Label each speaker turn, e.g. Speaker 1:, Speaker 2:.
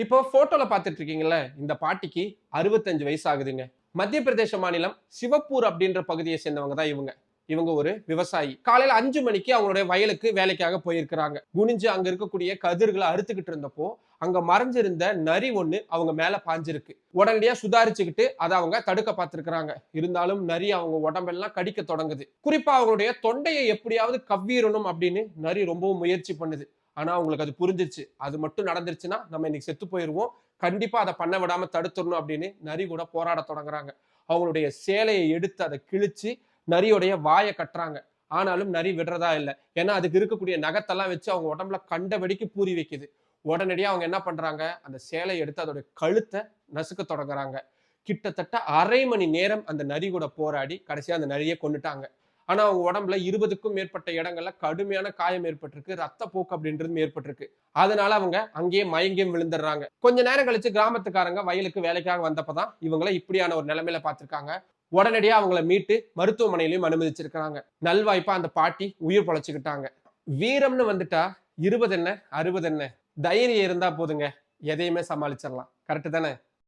Speaker 1: இப்போ போட்டோல பாத்துட்டு இருக்கீங்கல்ல, இந்த பாட்டிக்கு 65 வயசு ஆகுதுங்க. மத்திய பிரதேச மாநிலம் சிவப்பூர் அப்படின்ற பகுதியை சேர்ந்தவங்க தான் இவங்க. இவங்க ஒரு விவசாயி. காலையில 5 மணிக்கு அவங்களுடைய வயலுக்கு வேலைக்காக போயிருக்கிறாங்க. குனிஞ்சு அங்க இருக்கக்கூடிய கதிர்களை அறுத்துக்கிட்டு இருந்தப்போ, அங்க மறைஞ்சிருந்த நரி ஒண்ணு அவங்க மேல பாஞ்சிருக்கு. உடனடியா சுதாரிச்சுக்கிட்டு அதை அவங்க தடுக்க பார்த்திருக்கிறாங்க. இருந்தாலும் நரி அவங்க உடம்பெல்லாம் கடிக்க தொடங்குது. குறிப்பா அவங்களுடைய தொண்டையை எப்படியாவது கவ்வீரணும் அப்படின்னு நரி ரொம்பவும் முயற்சி பண்ணுது. ஆனா அவங்களுக்கு அது புரிஞ்சிருச்சு. அது மட்டும் நடந்துருச்சுன்னா நம்ம இன்னைக்கு செத்து போயிருவோம். கண்டிப்பா அதை பண்ண விடாம தடுத்துடணும் அப்படின்னு நரி கூட போராட தொடங்குறாங்க. அவங்களுடைய சேலையை எடுத்து அதை கிழிச்சு நரியோடைய வாயை கட்டுறாங்க. ஆனாலும் நரி விடுறதா இல்லை. ஏன்னா அதுக்கு இருக்கக்கூடிய நகத்தெல்லாம் வச்சு அவங்க உடம்புல கண்டபடிக்கு பூரி வைக்குது. உடனடியா அவங்க என்ன பண்றாங்க, அந்த சேலையை எடுத்து அதோட கழுத்தை நசுக்க தொடங்குறாங்க. கிட்டத்தட்ட 1/2 மணி நேரம் அந்த நரி கூட போராடி கடைசியா அந்த நரியை கொன்னுட்டாங்க. ஆனா அவங்க உடம்புல 20க்கும் மேற்பட்ட இடங்கள்ல கடுமையான காயம் ஏற்பட்டிருக்கு. ரத்தப்போக்கு அப்படின்றதும் ஏற்பட்டிருக்கு. அதனால அவங்க அங்கேயே மயங்கியும் விழுந்துடுறாங்க. கொஞ்ச நேரம் கழிச்சு கிராமத்துக்காரங்க வயலுக்கு வேலைக்காக வந்தப்பதான் இவங்களை இப்படியான ஒரு நிலைமையில பார்த்திருக்காங்க. உடனடியா அவங்கள மீட்டு மருத்துவமனையிலையும் அனுமதிச்சிருக்காங்க. நல்வாய்ப்பா அந்த பாட்டி உயிர் பொழைச்சுக்கிட்டாங்க. வீரம்னு வந்துட்டா 20 என்ன 60 என்ன, தைரியம் இருந்தா போதுங்க, எதையுமே சமாளிச்சிடலாம். கரெக்ட் தானே?